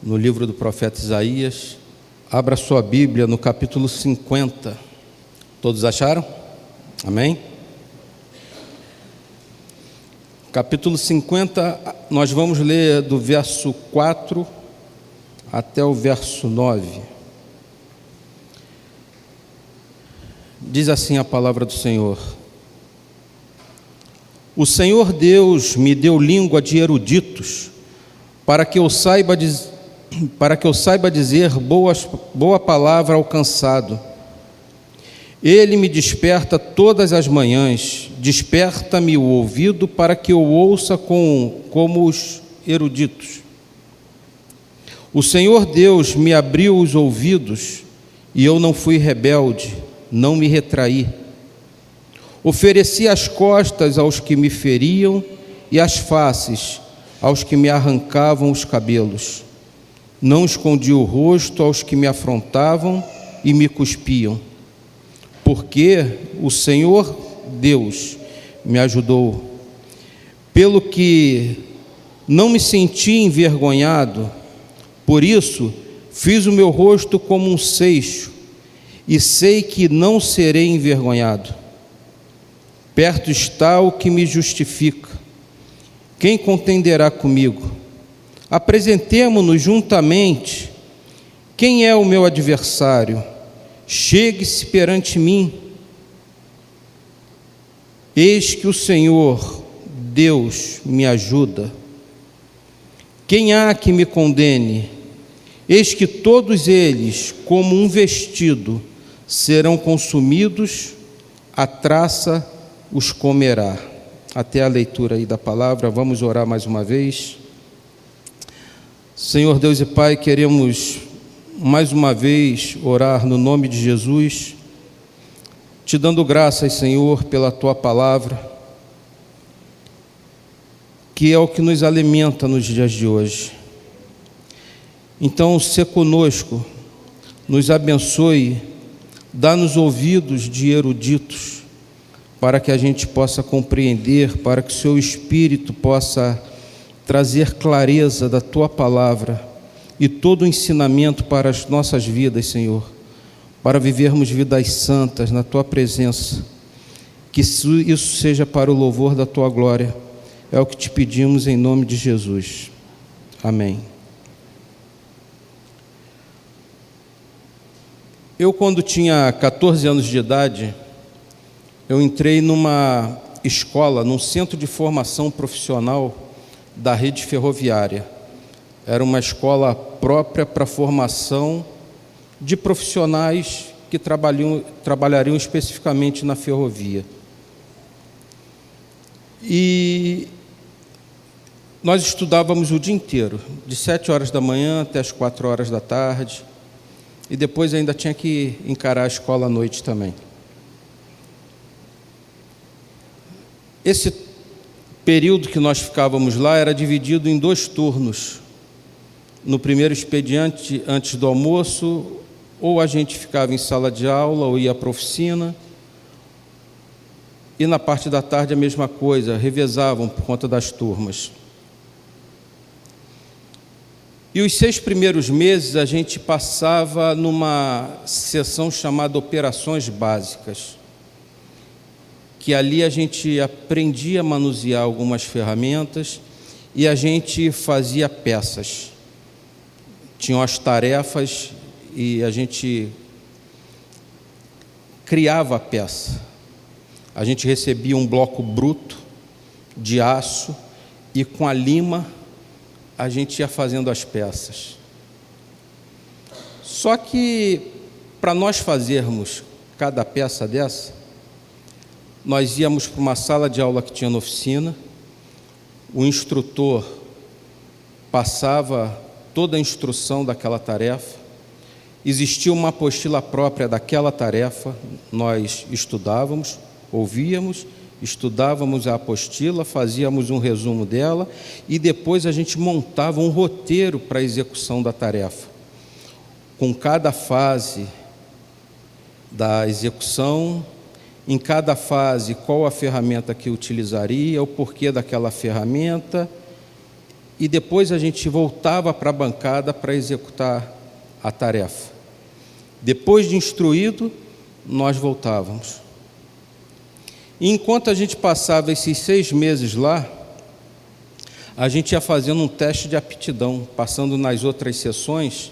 no livro do profeta Isaías. Abra sua Bíblia no capítulo 50. Todos acharam? Amém? Capítulo 50, nós vamos ler do verso 4 até o verso 9. Diz assim a palavra do Senhor: O Senhor Deus me deu língua de eruditos, para que eu saiba dizer boa palavra ao cansado. Ele me desperta todas as manhãs, desperta-me o ouvido para que eu ouça como os eruditos. O Senhor Deus me abriu os ouvidos e eu não fui rebelde, não me retraí. Ofereci as costas aos que me feriam e as faces aos que me arrancavam os cabelos. Não escondi o rosto aos que me afrontavam e me cuspiam. Porque o Senhor Deus me ajudou, pelo que não me senti envergonhado. Por isso fiz o meu rosto como um seixo, e sei que não serei envergonhado. Perto está o que me justifica. Quem contenderá comigo? Apresentemo-nos juntamente. Quem é o meu adversário? Chegue-se perante mim. Eis que o Senhor Deus me ajuda. Quem há que me condene? Eis que todos eles, como um vestido, serão consumidos, a traça os comerá. Até a leitura aí da palavra, vamos orar mais uma vez. Senhor Deus e Pai, queremos mais uma vez orar no nome de Jesus, te dando graças, Senhor, pela Tua palavra, que é o que nos alimenta nos dias de hoje. Então, se conosco, nos abençoe, dá-nos ouvidos de eruditos, para que a gente possa compreender, para que o Seu Espírito possa trazer clareza da Tua palavra e todo o ensinamento para as nossas vidas, Senhor, para vivermos vidas santas na Tua presença, que isso seja para o louvor da Tua glória. É o que te pedimos em nome de Jesus. Amém. Eu, quando tinha 14 anos de idade, eu entrei numa escola, num centro de formação profissional da rede ferroviária. Era uma escola própria para formação de profissionais que trabalhariam especificamente na ferrovia. E nós estudávamos o dia inteiro, de 7 horas da manhã até as 4 horas da tarde, e depois ainda tinha que encarar a escola à noite também. Esse período que nós ficávamos lá era dividido em 2 turnos. No primeiro expediente, antes do almoço, ou a gente ficava em sala de aula ou ia para a oficina, e na parte da tarde a mesma coisa, revezavam por conta das turmas. E os 6 primeiros meses a gente passava numa sessão chamada Operações Básicas, que ali a gente aprendia a manusear algumas ferramentas e a gente fazia peças. Tinham as tarefas e a gente criava a peça. A gente recebia um bloco bruto de aço e com a lima a gente ia fazendo as peças. Só que para nós fazermos cada peça dessa, nós íamos para uma sala de aula que tinha na oficina, o instrutor passava toda a instrução daquela tarefa, existia uma apostila própria daquela tarefa, nós estudávamos, ouvíamos, estudávamos a apostila, fazíamos um resumo dela e depois a gente montava um roteiro para a execução da tarefa, com cada fase da execução, em cada fase qual a ferramenta que utilizaria, o porquê daquela ferramenta e depois a gente voltava para a bancada para executar a tarefa. Depois de instruído, nós voltávamos. E enquanto a gente passava esses 6 meses lá, a gente ia fazendo um teste de aptidão, passando nas outras sessões,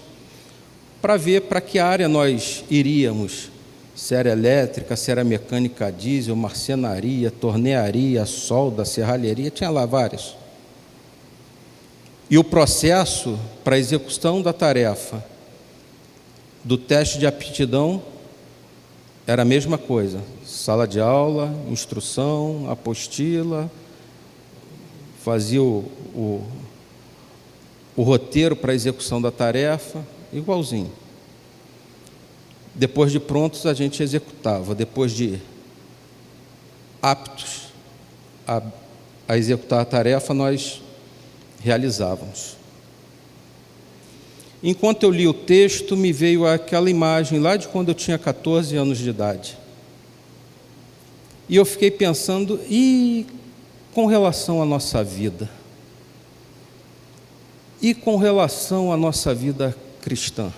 para ver para que área nós iríamos. Se era elétrica, se era mecânica diesel, marcenaria, tornearia, solda, serralheria, tinha lá várias. E o processo para a execução da tarefa do teste de aptidão era a mesma coisa. Sala de aula, instrução, apostila, fazia o roteiro para a execução da tarefa, igualzinho. Depois de prontos, a gente executava. Depois de aptos a executar a tarefa, nós realizávamos. Enquanto eu li o texto, me veio aquela imagem lá de quando eu tinha 14 anos de idade. E eu fiquei pensando, e com relação à nossa vida? E com relação à nossa vida cristã?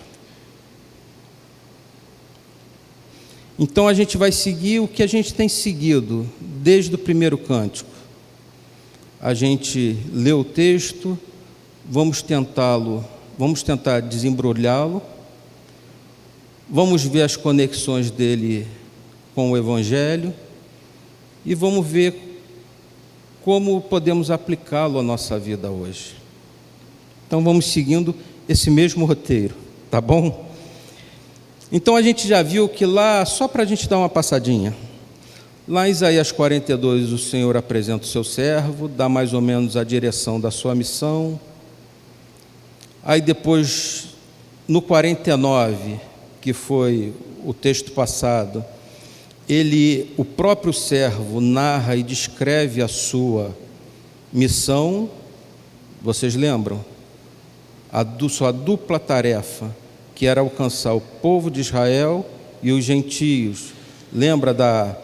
Então a gente vai seguir o que a gente tem seguido desde o primeiro cântico. A gente lê o texto, vamos tentar desembrulhá-lo, vamos ver as conexões dele com o Evangelho e vamos ver como podemos aplicá-lo à nossa vida hoje. Então vamos seguindo esse mesmo roteiro, tá bom? Então a gente já viu que lá, só para a gente dar uma passadinha, lá em Isaías 42 o Senhor apresenta o seu servo, dá mais ou menos a direção da sua missão. Aí depois, no 49, que foi o texto passado, o próprio servo narra e descreve a sua missão. Vocês lembram? Sua dupla tarefa, que era alcançar o povo de Israel e os gentios. Lembra da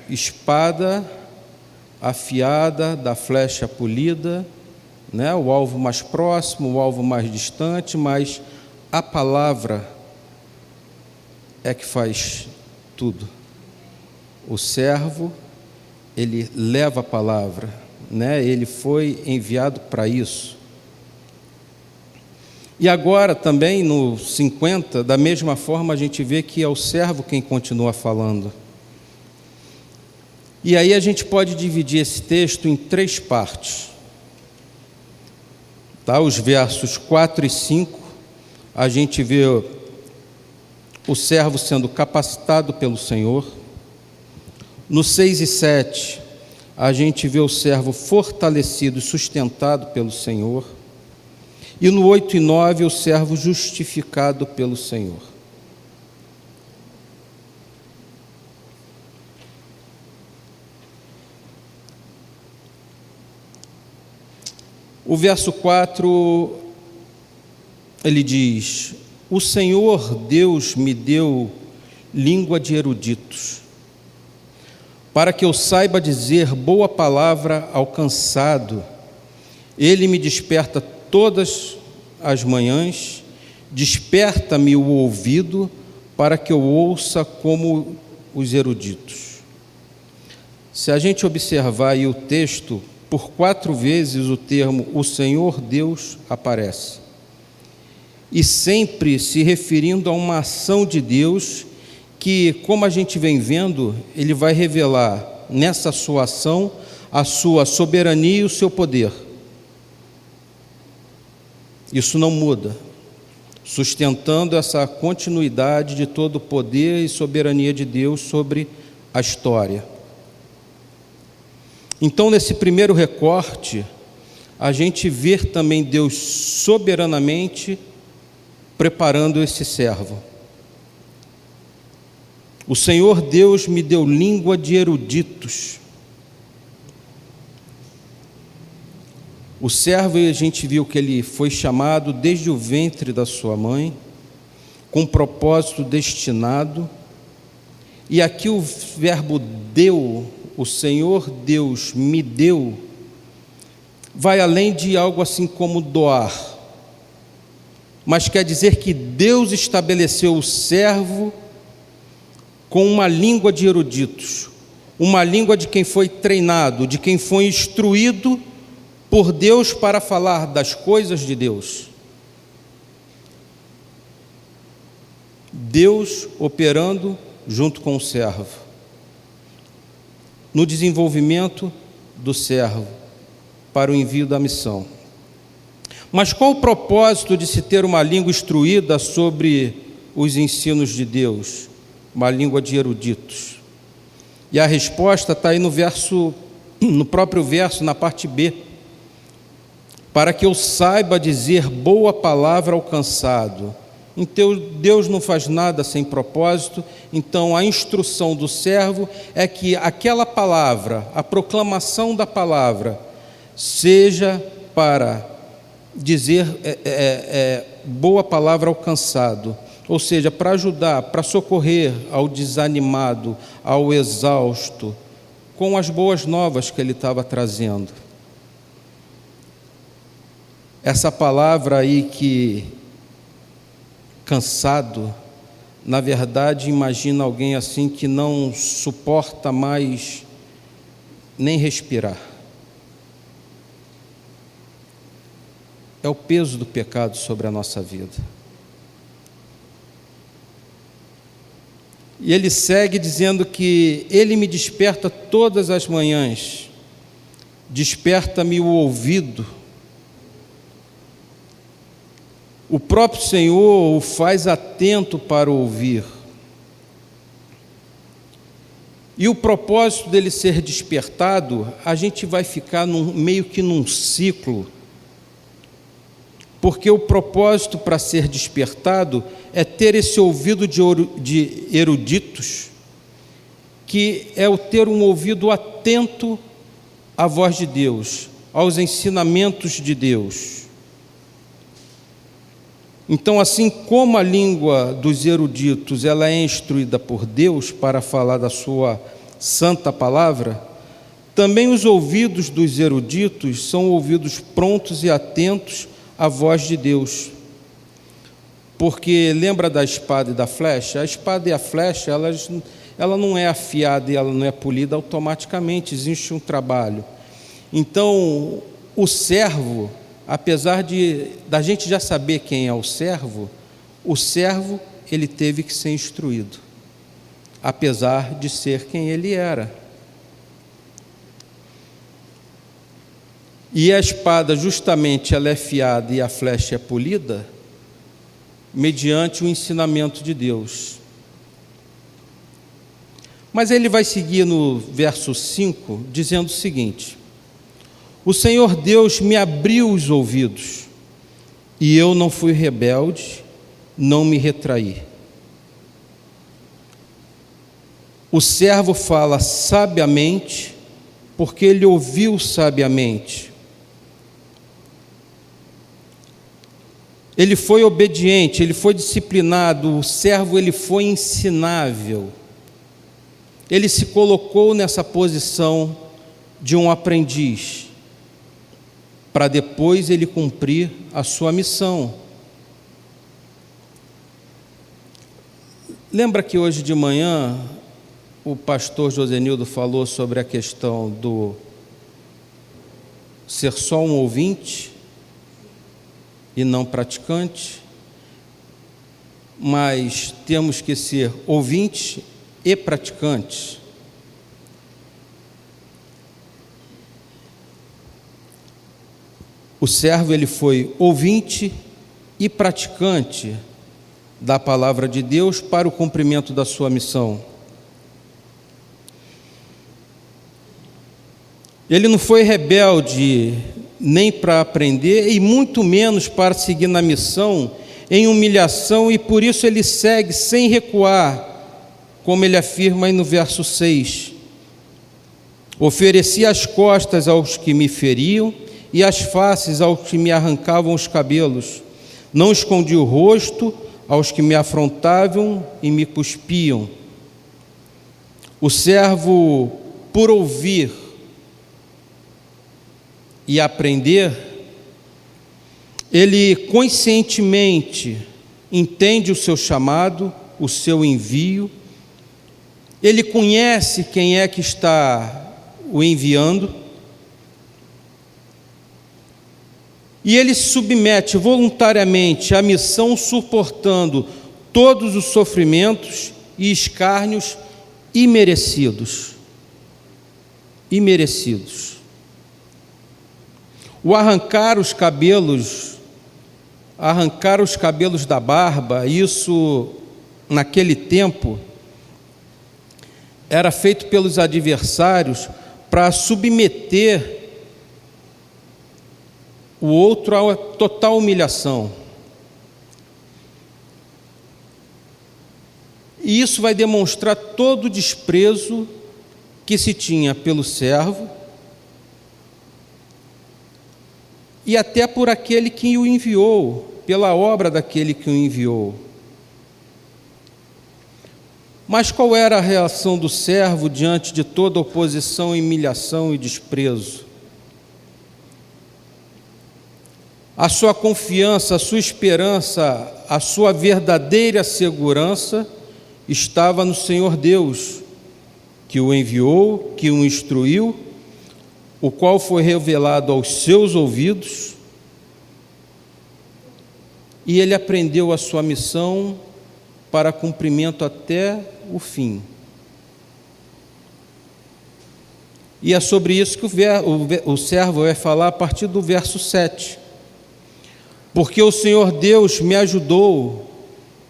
espada afiada, da flecha polida, né? O alvo mais próximo, o alvo mais distante, mas a palavra é que faz tudo. O servo, ele leva a palavra, né? Ele foi enviado para isso. E agora também no 50, da mesma forma, a gente vê que é o servo quem continua falando. E aí a gente pode dividir esse texto em 3 partes. Tá? Os versos 4 e 5, a gente vê o servo sendo capacitado pelo Senhor. No 6 e 7, a gente vê o servo fortalecido e sustentado pelo Senhor. E no 8 e 9, o servo justificado pelo Senhor. O verso 4, ele diz: o Senhor Deus me deu língua de eruditos, para que eu saiba dizer boa palavra ao cansado. Ele me desperta todas as manhãs, desperta-me o ouvido, para que eu ouça como os eruditos. Se a gente observar aí o texto, por 4 vezes o termo o Senhor Deus aparece. E sempre se referindo a uma ação de Deus que, como a gente vem vendo, Ele vai revelar nessa sua ação a sua soberania e o seu poder. Isso não muda, sustentando essa continuidade de todo o poder e soberania de Deus sobre a história. Então, nesse primeiro recorte, a gente vê também Deus soberanamente preparando esse servo. O Senhor Deus me deu língua de eruditos. O servo, a gente viu que ele foi chamado desde o ventre da sua mãe, com propósito destinado. E aqui o verbo deu, o Senhor Deus me deu, vai além de algo assim como doar, mas quer dizer que Deus estabeleceu o servo com uma língua de eruditos, uma língua de quem foi treinado, de quem foi instruído por Deus para falar das coisas de Deus. Deus operando junto com o servo, no desenvolvimento do servo para o envio da missão. Mas qual o propósito de se ter uma língua instruída sobre os ensinos de Deus, uma língua de eruditos? E a resposta está aí no próprio verso, na parte B. Para que eu saiba dizer boa palavra ao cansado. Então, Deus não faz nada sem propósito, então a instrução do servo é que aquela palavra, a proclamação da palavra, seja para dizer boa palavra ao cansado, ou seja, para ajudar, para socorrer ao desanimado, ao exausto, com as boas novas que ele estava trazendo. Essa palavra aí que cansado, na verdade, imagina alguém assim que não suporta mais nem respirar. É o peso do pecado sobre a nossa vida. E ele segue dizendo que ele me desperta todas as manhãs, desperta-me o ouvido. O próprio Senhor o faz atento para ouvir. E o propósito dele ser despertado, a gente vai ficar meio que num ciclo, porque o propósito para ser despertado é ter esse ouvido de eruditos, que é o ter um ouvido atento à voz de Deus, aos ensinamentos de Deus. Então, assim como a língua dos eruditos ela é instruída por Deus para falar da sua santa palavra, também os ouvidos dos eruditos são ouvidos prontos e atentos à voz de Deus. Porque lembra da espada e da flecha? A espada e a flecha, ela não é afiada e ela não é polida automaticamente, existe um trabalho. Então, o servo, apesar da gente já saber quem é o servo ele teve que ser instruído, apesar de ser quem ele era. E a espada, justamente, ela é afiada e a flecha é polida mediante o ensinamento de Deus. Mas ele vai seguir no verso 5, dizendo o seguinte: o Senhor Deus me abriu os ouvidos, e eu não fui rebelde, não me retraí. O servo fala sabiamente, porque ele ouviu sabiamente. Ele foi obediente, ele foi disciplinado, o servo ele foi ensinável. Ele se colocou nessa posição de um aprendiz, para depois ele cumprir a sua missão. Lembra que hoje de manhã o pastor Josenildo falou sobre a questão do ser só um ouvinte e não praticante, mas temos que ser ouvintes e praticantes. O servo ele foi ouvinte e praticante da palavra de Deus para o cumprimento da sua missão. Ele não foi rebelde nem para aprender e muito menos para seguir na missão em humilhação, e por isso ele segue sem recuar, como ele afirma aí no verso 6. Ofereci as costas aos que me feriam e as faces aos que me arrancavam os cabelos. Não escondi o rosto aos que me afrontavam e me cuspiam. O servo, por ouvir, e aprender, ele conscientemente entende o seu chamado, o seu envio, ele conhece quem é que está o enviando, e ele se submete voluntariamente à missão, suportando todos os sofrimentos e escárnios imerecidos. O arrancar os cabelos da barba, isso naquele tempo era feito pelos adversários para submeter o outro a total humilhação. E isso vai demonstrar todo o desprezo que se tinha pelo servo e até por aquele que o enviou, pela obra daquele que o enviou. Mas qual era a reação do servo diante de toda oposição, humilhação e desprezo? A sua confiança, a sua esperança, a sua verdadeira segurança estava no Senhor Deus, que o enviou, que o instruiu, o qual foi revelado aos seus ouvidos, e ele aprendeu a sua missão para cumprimento até o fim. E é sobre isso que o servo vai falar a partir do verso 7. Porque o Senhor Deus me ajudou,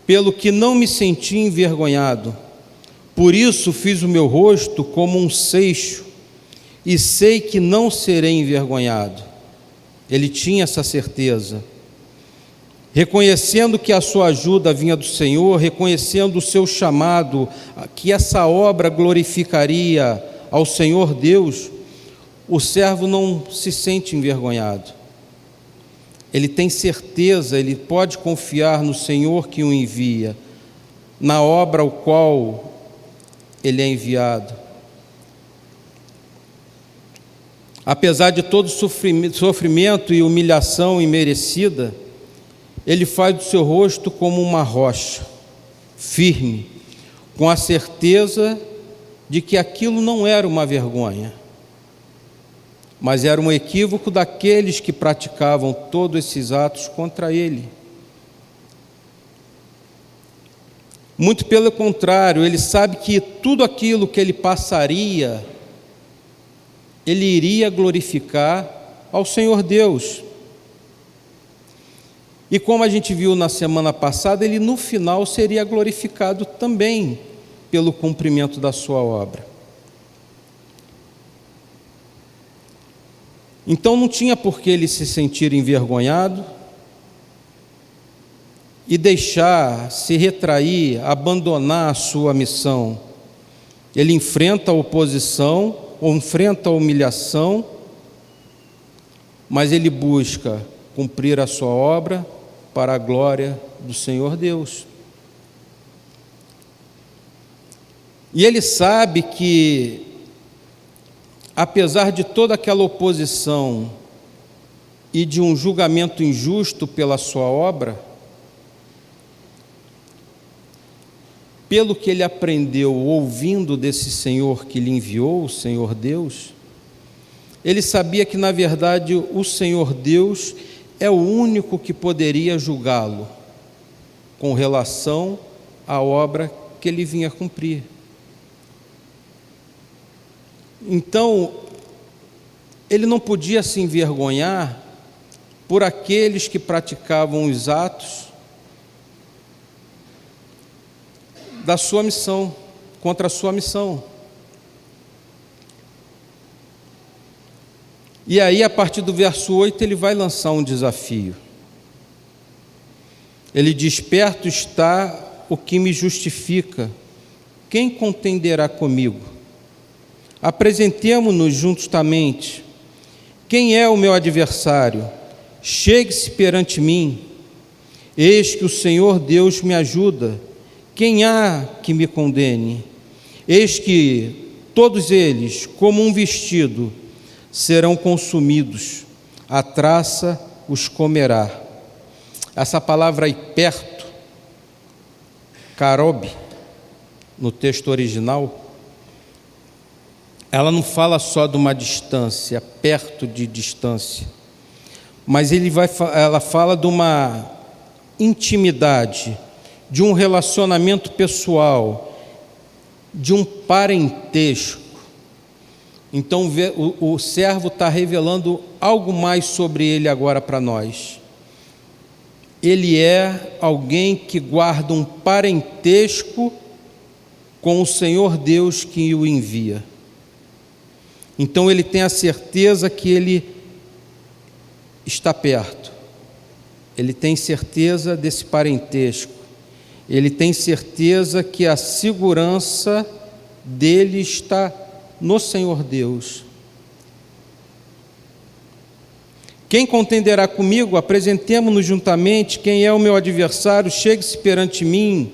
pelo que não me senti envergonhado. Por isso fiz o meu rosto como um seixo, e sei que não serei envergonhado. Ele tinha essa certeza. Reconhecendo que a sua ajuda vinha do Senhor, reconhecendo o seu chamado, que essa obra glorificaria ao Senhor Deus, o servo não se sente envergonhado. Ele tem certeza, ele pode confiar no Senhor que o envia, na obra ao qual ele é enviado. Apesar de todo sofrimento e humilhação imerecida, ele faz do seu rosto como uma rocha, firme, com a certeza de que aquilo não era uma vergonha, mas era um equívoco daqueles que praticavam todos esses atos contra ele. Muito pelo contrário, ele sabe que tudo aquilo que ele passaria, ele iria glorificar ao Senhor Deus. E como a gente viu na semana passada, ele no final seria glorificado também pelo cumprimento da sua obra. Então não tinha por que ele se sentir envergonhado e deixar, se retrair, abandonar a sua missão. Ele enfrenta a oposição, ou enfrenta a humilhação, mas ele busca cumprir a sua obra para a glória do Senhor Deus. E ele sabe que, apesar de toda aquela oposição e de um julgamento injusto pela sua obra, pelo que ele aprendeu ouvindo desse Senhor que lhe enviou, o Senhor Deus, ele sabia que, na verdade, o Senhor Deus é o único que poderia julgá-lo com relação à obra que ele vinha cumprir. Então, ele não podia se envergonhar por aqueles que praticavam os atos da sua missão, contra a sua missão. E aí, a partir do verso 8, ele vai lançar um desafio. Ele diz: perto está o que me justifica, quem contenderá comigo? Apresentemo-nos juntamente. Quem é o meu adversário? Chegue-se perante mim. Eis que o Senhor Deus me ajuda. Quem há que me condene? Eis que todos eles, como um vestido, serão consumidos, a traça os comerá. Essa palavra aí, perto, karob, no texto original, ela não fala só de uma distância, perto de distância, mas ela fala de uma intimidade, de um relacionamento pessoal, de um parentesco. Então o servo está revelando algo mais sobre ele agora para nós. Ele é alguém que guarda um parentesco com o Senhor Deus que o envia. Então ele tem a certeza que ele está perto. Ele tem certeza desse parentesco. Ele tem certeza que a segurança dele está no Senhor Deus. Quem contenderá comigo? Apresentemo-nos juntamente. Quem é o meu adversário? Chegue-se perante mim.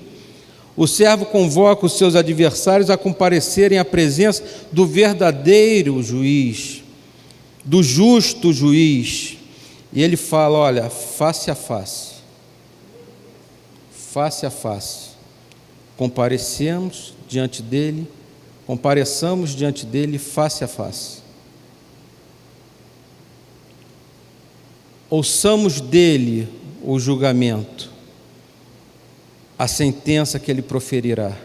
O servo convoca os seus adversários a comparecerem à presença do verdadeiro juiz, do justo juiz. E ele fala, olha, face a face, compareçamos diante dele face a face. Ouçamos dele o julgamento, a sentença que ele proferirá.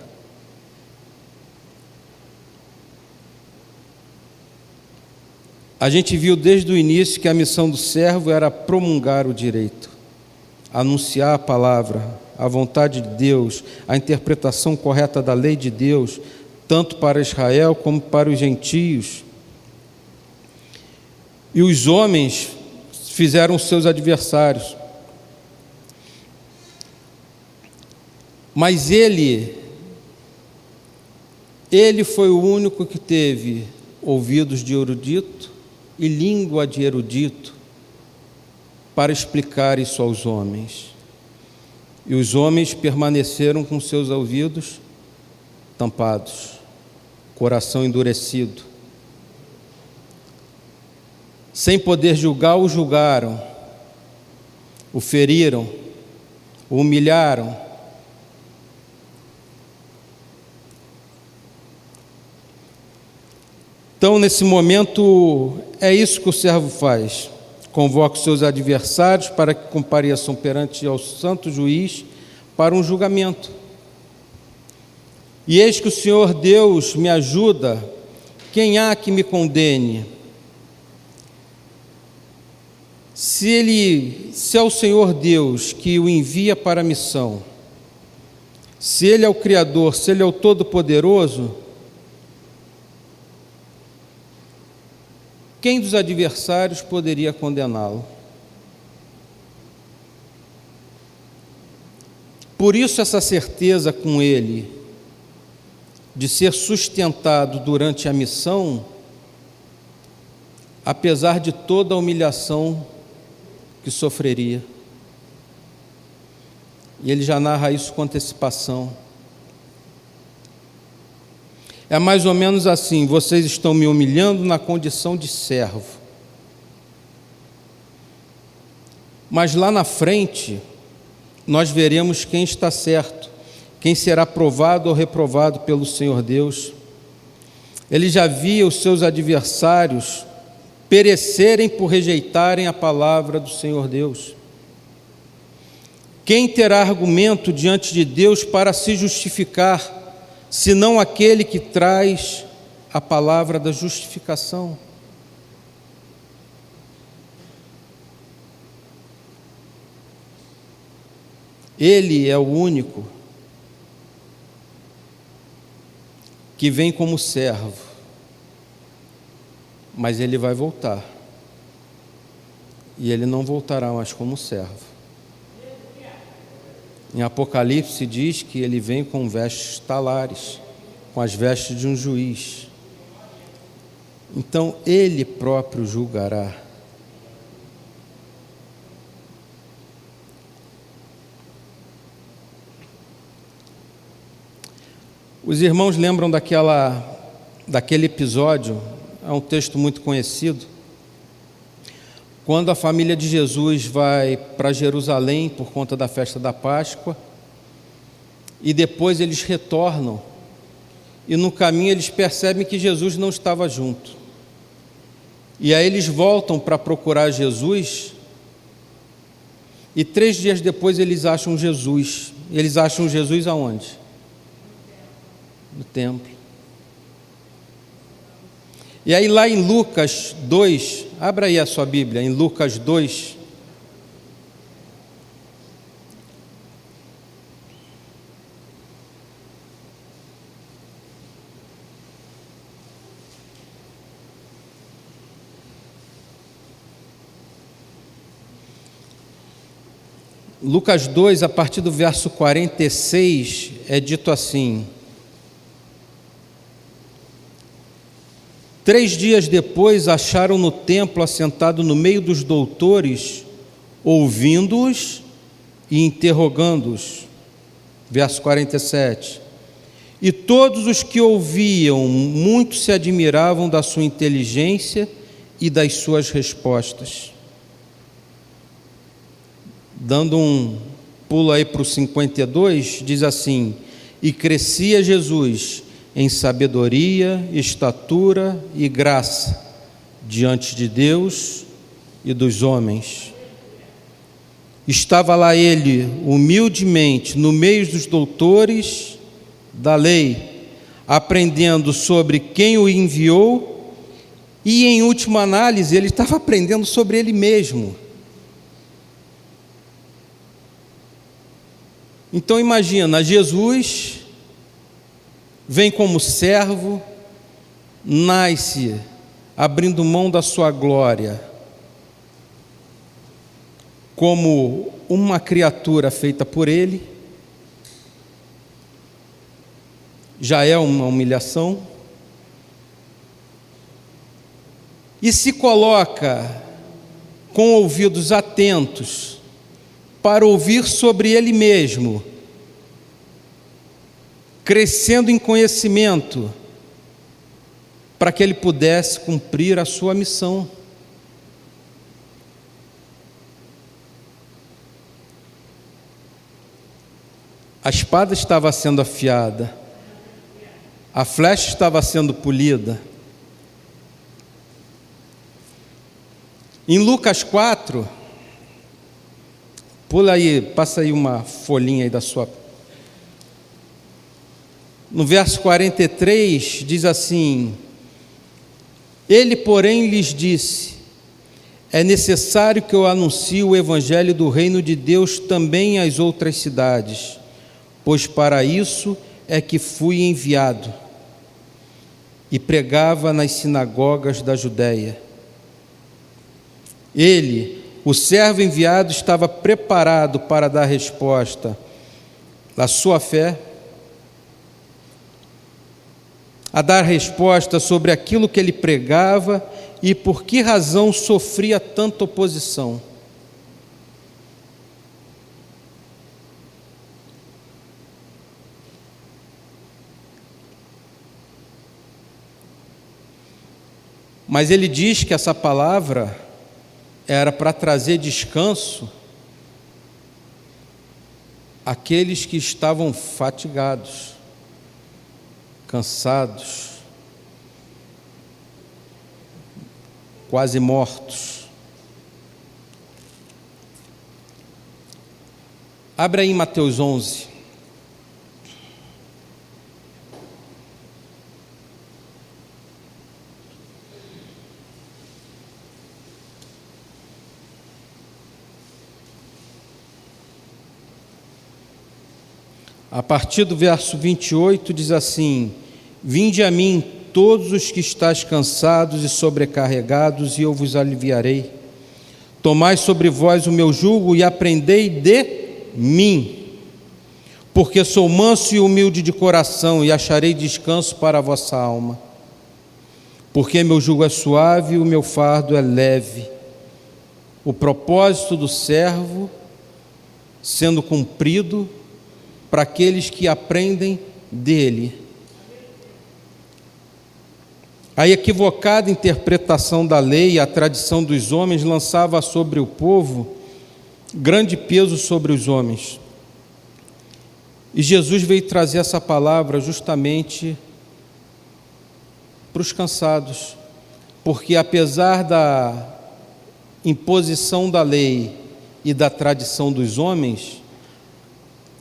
A gente viu desde o início que a missão do servo era promulgar o direito, anunciar a palavra, a vontade de Deus, a interpretação correta da lei de Deus, tanto para Israel como para os gentios. E os homens fizeram seus adversários. Mas ele foi o único que teve ouvidos de erudito e língua de erudito para explicar isso aos homens. E os homens permaneceram com seus ouvidos tampados, coração endurecido. Sem poder julgar, o julgaram, o feriram, o humilharam. Então, nesse momento, é isso que o servo faz. Convoca os seus adversários para que compareçam perante ao santo juiz para um julgamento. E eis que o Senhor Deus me ajuda, quem há que me condene? Se é o Senhor Deus que o envia para a missão, se Ele é o Criador, se Ele é o Todo-Poderoso, quem dos adversários poderia condená-lo? Por isso essa certeza com ele, de ser sustentado durante a missão, apesar de toda a humilhação que sofreria. E ele já narra isso com antecipação. É mais ou menos assim: vocês estão me humilhando na condição de servo, mas lá na frente nós veremos quem está certo, quem será provado ou reprovado pelo Senhor Deus. Ele já via os seus adversários perecerem por rejeitarem a palavra do Senhor Deus. Quem terá argumento diante de Deus para se justificar, senão aquele que traz a palavra da justificação? Ele é o único que vem como servo, mas ele vai voltar, e ele não voltará mais como servo. Em Apocalipse diz que ele vem com vestes talares, com as vestes de um juiz. Então ele próprio julgará. Os irmãos lembram daquele episódio, é um texto muito conhecido, quando a família de Jesus vai para Jerusalém por conta da festa da Páscoa, e depois eles retornam, e no caminho eles percebem que Jesus não estava junto. E aí eles voltam para procurar Jesus, e 3 dias depois eles acham Jesus. Eles acham Jesus aonde? No templo. E aí lá em Lucas 2, abra aí a sua Bíblia, em Lucas 2. Lucas 2, a partir do verso 46, é dito assim: 3 dias depois acharam no templo assentado no meio dos doutores, ouvindo-os e interrogando-os. Verso 47. E todos os que ouviam, muito se admiravam da sua inteligência e das suas respostas. Dando um pulo aí para o 52, diz assim: e crescia Jesus em sabedoria, estatura e graça diante de Deus e dos homens. Estava lá ele, humildemente, no meio dos doutores da lei, aprendendo sobre quem o enviou, e em última análise ele estava aprendendo sobre ele mesmo. Então imagina, Jesus vem como servo, nasce abrindo mão da sua glória, como uma criatura feita por ele, já é uma humilhação, e se coloca com ouvidos atentos para ouvir sobre ele mesmo, crescendo em conhecimento, para que ele pudesse cumprir a sua missão. A espada estava sendo afiada, a flecha estava sendo polida. Em Lucas 4, pula aí, passa aí uma folhinha aí da sua. No verso 43 diz assim: ele, porém, lhes disse: é necessário que eu anuncie o evangelho do reino de Deus também às outras cidades, pois para isso é que fui enviado. E pregava nas sinagogas da Judéia. Ele, o servo enviado, estava preparado para dar resposta à sua fé, a dar resposta sobre aquilo que ele pregava e por que razão sofria tanta oposição. Mas ele diz que essa palavra era para trazer descanso àqueles que estavam fatigados, cansados, quase mortos. Abre aí em Mateus 11. A partir do verso 28 diz assim: vinde a mim todos os que estáis cansados e sobrecarregados, e eu vos aliviarei. Tomai sobre vós o meu jugo e aprendei de mim, porque sou manso e humilde de coração, e acharei descanso para a vossa alma. Porque meu jugo é suave e o meu fardo é leve. O propósito do servo sendo cumprido para aqueles que aprendem dele. A equivocada interpretação da lei e a tradição dos homens lançava sobre o povo grande peso sobre os homens. E Jesus veio trazer essa palavra justamente para os cansados, porque apesar da imposição da lei e da tradição dos homens,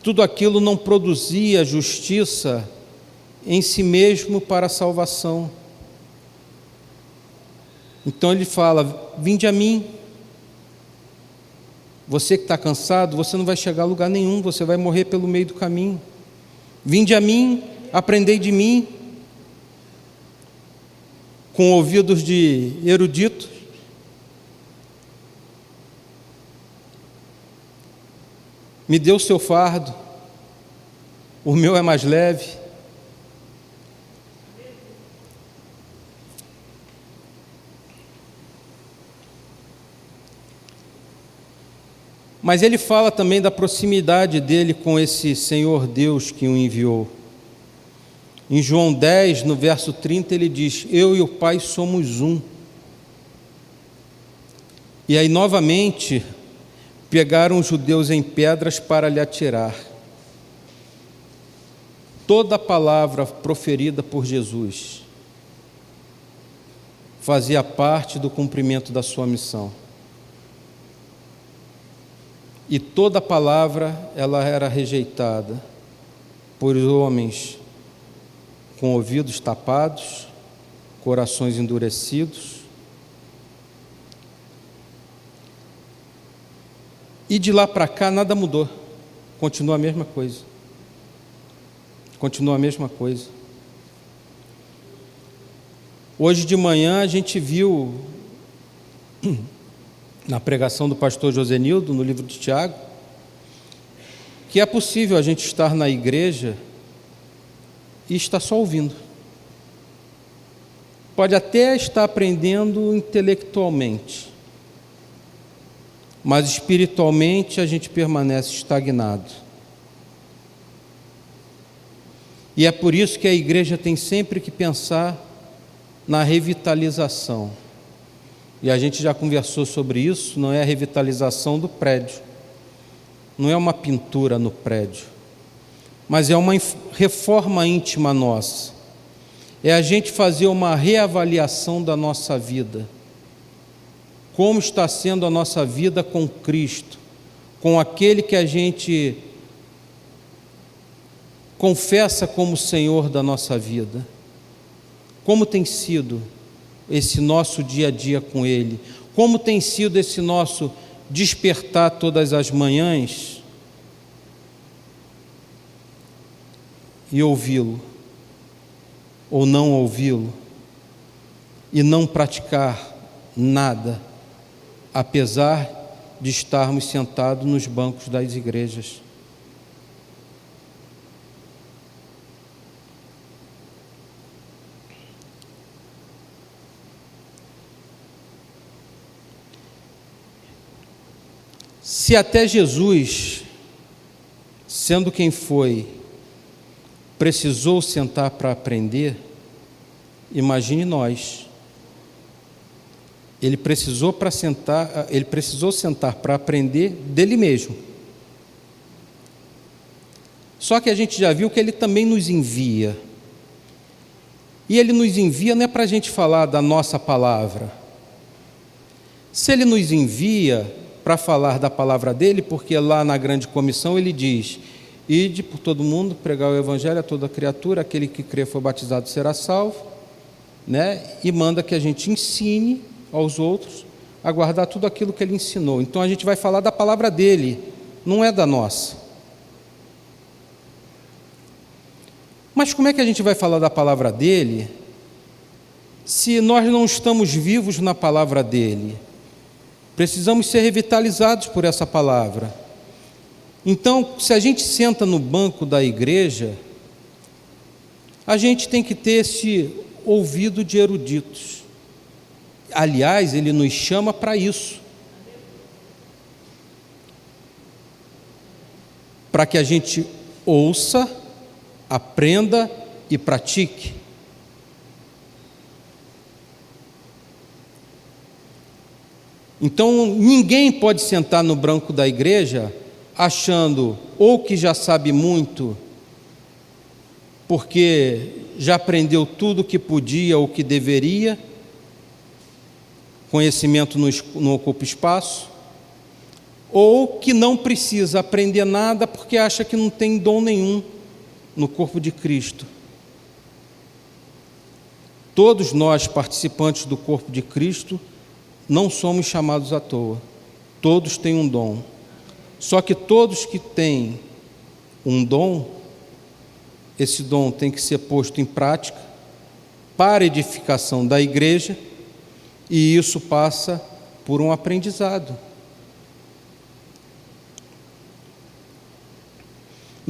tudo aquilo não produzia justiça em si mesmo para a salvação. Então ele fala: vinde a mim. Você que está cansado, você não vai chegar a lugar nenhum, você vai morrer pelo meio do caminho. Vinde a mim, aprendei de mim, com ouvidos de erudito. Me dê o seu fardo, o meu é mais leve. Mas ele fala também da proximidade dele com esse Senhor Deus que o enviou. Em João 10, no verso 30, ele diz: eu e o Pai somos um. E aí novamente pegaram os judeus em pedras para lhe atirar. Toda a palavra proferida por Jesus fazia parte do cumprimento da sua missão. E toda palavra ela era rejeitada por homens com ouvidos tapados, corações endurecidos. E de lá para cá nada mudou, continua a mesma coisa. Continua a mesma coisa. Hoje de manhã a gente viu na pregação do pastor Josenildo, no livro de Tiago, que é possível a gente estar na igreja e estar só ouvindo. Pode até estar aprendendo intelectualmente, mas espiritualmente a gente permanece estagnado. E é por isso que a igreja tem sempre que pensar na revitalização. E a gente já conversou sobre isso, não é a revitalização do prédio, não é uma pintura no prédio, mas é uma reforma íntima nossa, é a gente fazer uma reavaliação da nossa vida, como está sendo a nossa vida com Cristo, com aquele que a gente confessa como Senhor da nossa vida, como tem sido esse nosso dia a dia com Ele, como tem sido esse nosso despertar todas as manhãs e ouvi-lo, ou não ouvi-lo, e não praticar nada, apesar de estarmos sentados nos bancos das igrejas. Se até Jesus, sendo quem foi, precisou sentar para aprender, imagine nós. Ele precisou sentar para aprender dele mesmo. Só que a gente já viu que ele também nos envia. E ele nos envia não é para a gente falar da nossa palavra. Se ele nos envia para falar da palavra dele, porque lá na grande comissão ele diz: ide por todo mundo, pregar o evangelho a toda criatura, aquele que crê for batizado será salvo, né? E manda que a gente ensine aos outros a guardar tudo aquilo que ele ensinou. Então a gente vai falar da palavra dele, não é da nossa. Mas como é que a gente vai falar da palavra dele se nós não estamos vivos na palavra dele? Precisamos ser revitalizados por essa palavra. Então, se a gente senta no banco da igreja, a gente tem que ter esse ouvido de eruditos. Aliás, ele nos chama para isso. Para que a gente ouça, aprenda e pratique. Então, ninguém pode sentar no banco da igreja achando ou que já sabe muito, porque já aprendeu tudo que podia ou que deveria, conhecimento não ocupa espaço, ou que não precisa aprender nada porque acha que não tem dom nenhum no corpo de Cristo. Todos nós, participantes do corpo de Cristo, não somos chamados à toa. Todos têm um dom. Só que todos que têm um dom, esse dom tem que ser posto em prática para a edificação da igreja, e isso passa por um aprendizado.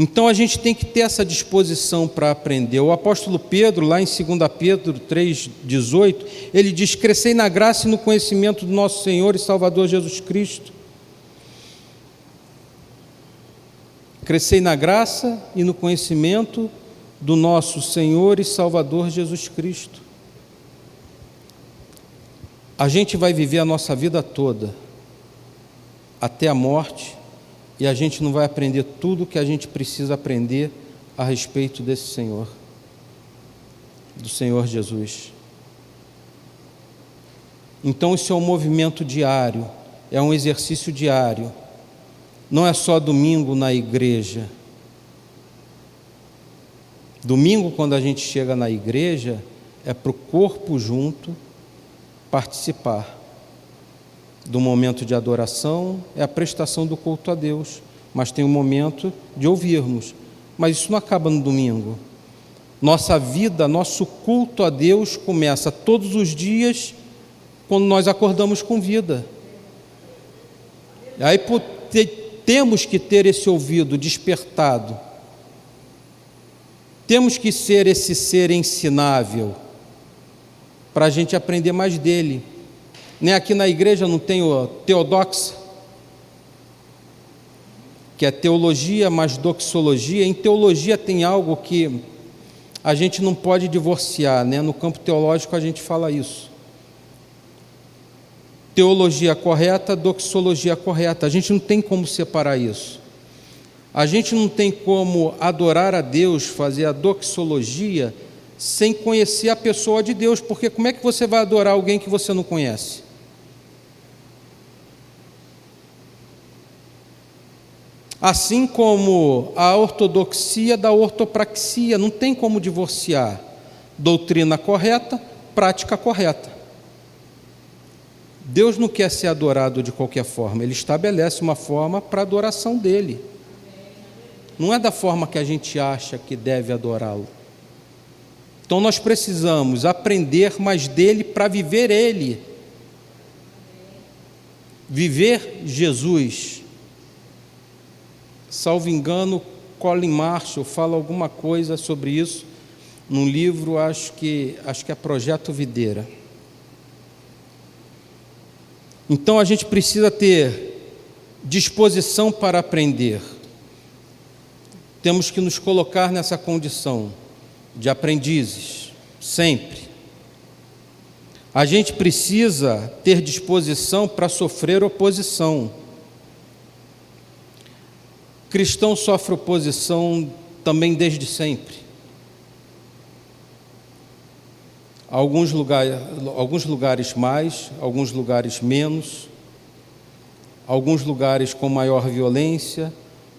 Então a gente tem que ter essa disposição para aprender. O apóstolo Pedro, lá em 2 Pedro 3,18, ele diz: crescei na graça e no conhecimento do nosso Senhor e Salvador Jesus Cristo. Crescei na graça e no conhecimento do nosso Senhor e Salvador Jesus Cristo. A gente vai viver a nossa vida toda, até a morte, e a gente não vai aprender tudo o que a gente precisa aprender a respeito desse Senhor, do Senhor Jesus. Então isso é um movimento diário, é um exercício diário, não é só domingo na igreja. Domingo, quando a gente chega na igreja, é para o corpo junto participar do momento de adoração, é a prestação do culto a Deus, mas tem um momento de ouvirmos. Mas isso não acaba no domingo. Nossa vida, nosso culto a Deus começa todos os dias quando nós acordamos com vida. Aí temos que ter esse ouvido despertado, temos que ser esse ser ensinável, para a gente aprender mais dele. Nem aqui na igreja não tem o teodoxa, que é teologia mais doxologia. Em teologia tem algo que a gente não pode divorciar, né? No campo teológico a gente fala isso. Teologia correta, doxologia correta. A gente não tem como separar isso. A gente não tem como adorar a Deus, fazer a doxologia, sem conhecer a pessoa de Deus, porque como é que você vai adorar alguém que você não conhece? Assim como a ortodoxia da ortopraxia, não tem como divorciar doutrina correta, prática correta. Deus não quer ser adorado de qualquer forma, Ele estabelece uma forma para a adoração dEle. Não é da forma que a gente acha que deve adorá-lo. Então nós precisamos aprender mais dEle para viver Ele. Viver Jesus. Salvo engano, Colin Marshall fala alguma coisa sobre isso num livro, acho que é Projeto Videira. Então a gente precisa ter disposição para aprender. Temos que nos colocar nessa condição de aprendizes, sempre. A gente precisa ter disposição para sofrer oposição. Cristão sofre oposição também desde sempre. Alguns lugares mais, alguns lugares menos, alguns lugares com maior violência,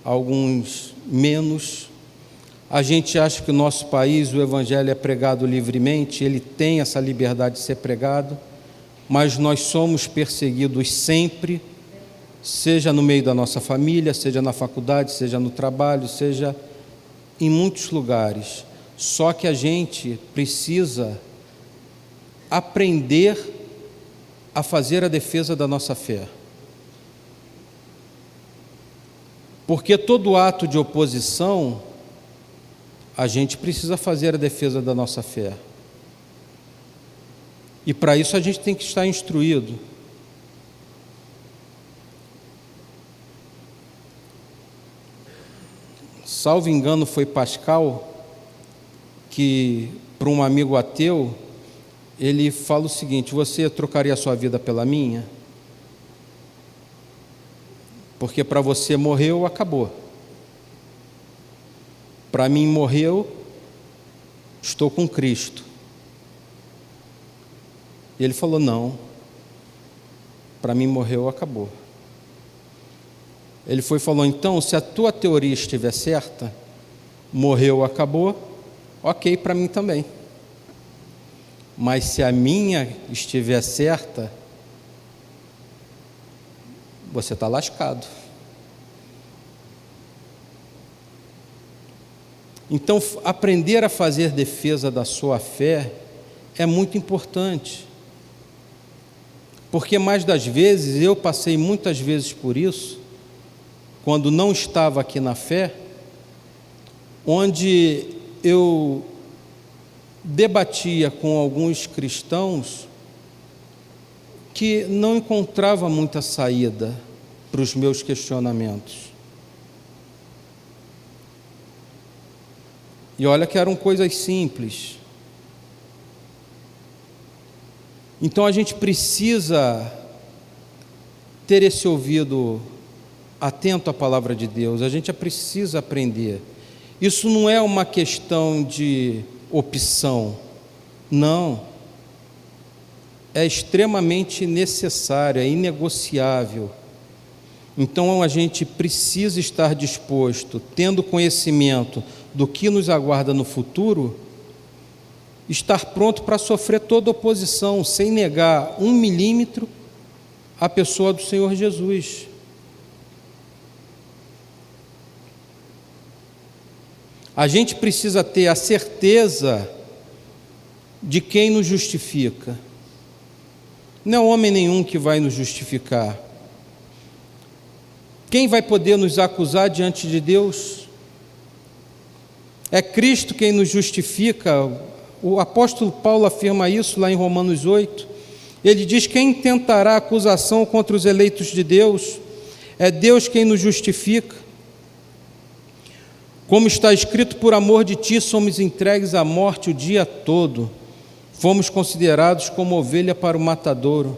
alguns menos. A gente acha que o nosso país, o Evangelho é pregado livremente, ele tem essa liberdade de ser pregado, mas nós somos perseguidos sempre, seja no meio da nossa família, seja na faculdade, seja no trabalho, seja em muitos lugares. Só que a gente precisa aprender a fazer a defesa da nossa fé. Porque todo ato de oposição, a gente precisa fazer a defesa da nossa fé. E para isso a gente tem que estar instruído. Salvo engano, foi Pascal que, para um amigo ateu, ele fala o seguinte: você trocaria a sua vida pela minha? Porque para você morreu, acabou. Para mim morreu, estou com Cristo. E ele falou, não, para mim morreu, acabou. Ele falou, então, se a tua teoria estiver certa, morreu, acabou, ok para mim também. Mas se a minha estiver certa, você está lascado. Então, aprender a fazer defesa da sua fé é muito importante. Porque mais das vezes, eu passei muitas vezes por isso, quando não estava aqui na fé, onde eu debatia com alguns cristãos que não encontrava muita saída para os meus questionamentos. E olha que eram coisas simples. Então a gente precisa ter esse ouvido atento à palavra de Deus, a gente precisa aprender. Isso não é uma questão de opção, não. É extremamente necessário, é inegociável. Então a gente precisa estar disposto, tendo conhecimento do que nos aguarda no futuro, estar pronto para sofrer toda oposição, sem negar 1 milímetro a pessoa do Senhor Jesus. A gente precisa ter a certeza de quem nos justifica. Não é homem nenhum que vai nos justificar. Quem vai poder nos acusar diante de Deus? É Cristo quem nos justifica. O apóstolo Paulo afirma isso lá em Romanos 8. Ele diz: quem tentará acusação contra os eleitos de Deus? É Deus quem nos justifica. Como está escrito, por amor de ti somos entregues à morte o dia todo. Fomos considerados como ovelha para o matadouro.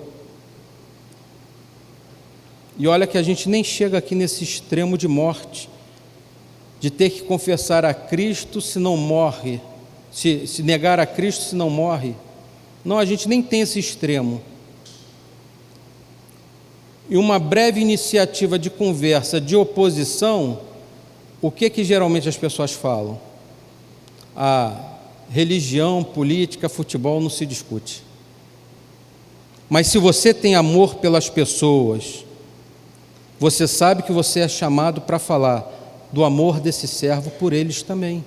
E olha que a gente nem chega aqui nesse extremo de morte, de ter que confessar a Cristo se não morre, se negar a Cristo se não morre. Não, a gente nem tem esse extremo. E uma breve iniciativa de conversa, de oposição, o que geralmente as pessoas falam? Religião, política, futebol não se discute. Mas se você tem amor pelas pessoas, você sabe que você é chamado para falar do amor desse servo por eles também.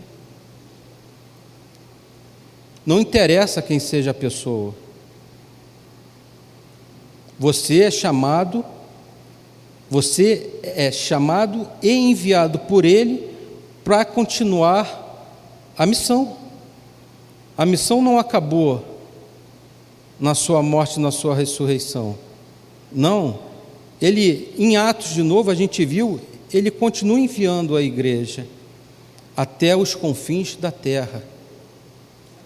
Não interessa quem seja a pessoa. Você é chamado e enviado por Ele para continuar a missão. A missão não acabou na sua morte, na sua ressurreição. Não. Ele, em Atos de novo, a gente viu, ele continua enviando a igreja até os confins da terra.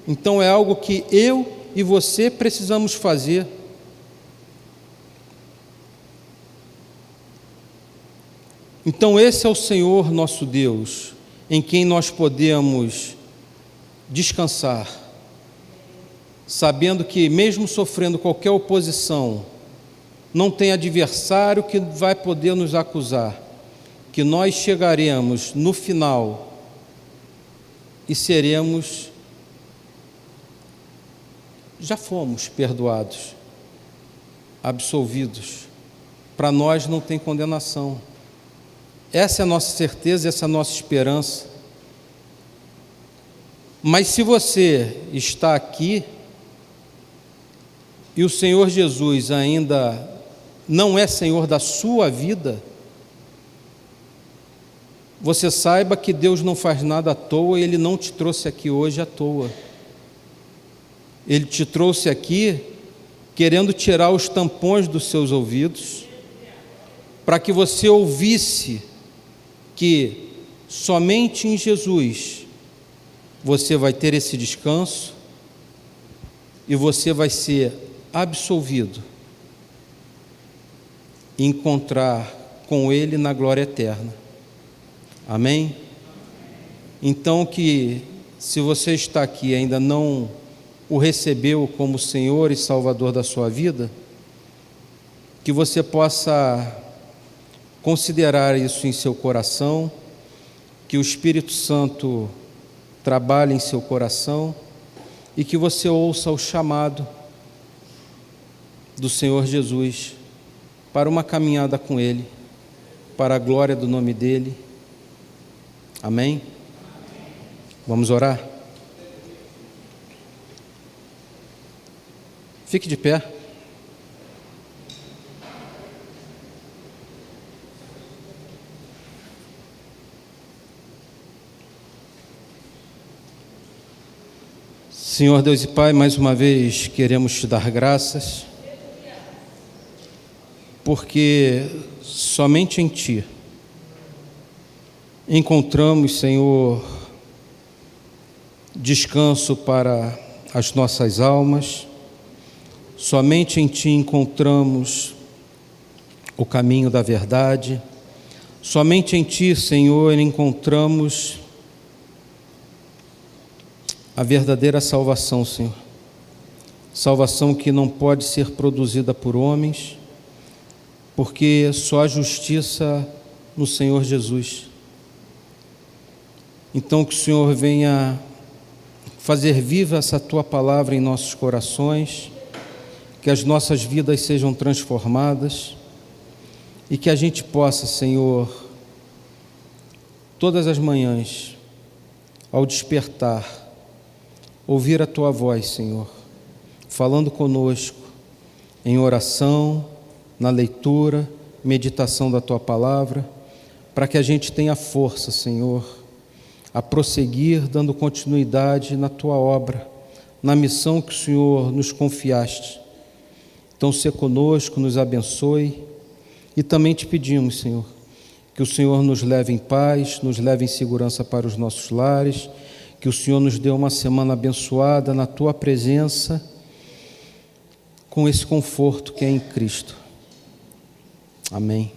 Então é algo que eu e você precisamos fazer. Então esse é o Senhor nosso Deus, em quem nós podemos descansar, sabendo que mesmo sofrendo qualquer oposição, não tem adversário que vai poder nos acusar, que nós chegaremos no final e já fomos perdoados, absolvidos. Para nós não tem condenação. Essa é a nossa certeza, essa é a nossa esperança. Mas se você está aqui e o Senhor Jesus ainda não é Senhor da sua vida, você saiba que Deus não faz nada à toa e Ele não te trouxe aqui hoje à toa. Ele te trouxe aqui querendo tirar os tampões dos seus ouvidos, para que você ouvisse que somente em Jesus você vai ter esse descanso e você vai ser absolvido e encontrar com Ele na glória eterna. Amém? Então, que se você está aqui e ainda não o recebeu como Senhor e Salvador da sua vida, que você possa considerar isso em seu coração, que o Espírito Santo trabalhe em seu coração e que você ouça o chamado do Senhor Jesus para uma caminhada com Ele, para a glória do nome dEle. Amém? Vamos orar? Fique de pé. Senhor Deus e Pai, mais uma vez queremos te dar graças, porque somente em Ti encontramos, Senhor, descanso para as nossas almas, somente em Ti encontramos o caminho da verdade, somente em Ti, Senhor, encontramos a verdadeira salvação, Senhor. Salvação que não pode ser produzida por homens, porque só há justiça no Senhor Jesus. Então que o Senhor venha fazer viva essa Tua palavra em nossos corações, que as nossas vidas sejam transformadas e que a gente possa, Senhor, todas as manhãs, ao despertar, ouvir a Tua voz, Senhor, falando conosco em oração, na leitura, meditação da Tua palavra, para que a gente tenha força, Senhor, a prosseguir dando continuidade na Tua obra, na missão que o Senhor nos confiaste. Então, se conosco, nos abençoe e também te pedimos, Senhor, que o Senhor nos leve em paz, nos leve em segurança para os nossos lares, que o Senhor nos dê uma semana abençoada na Tua presença, com esse conforto que é em Cristo. Amém.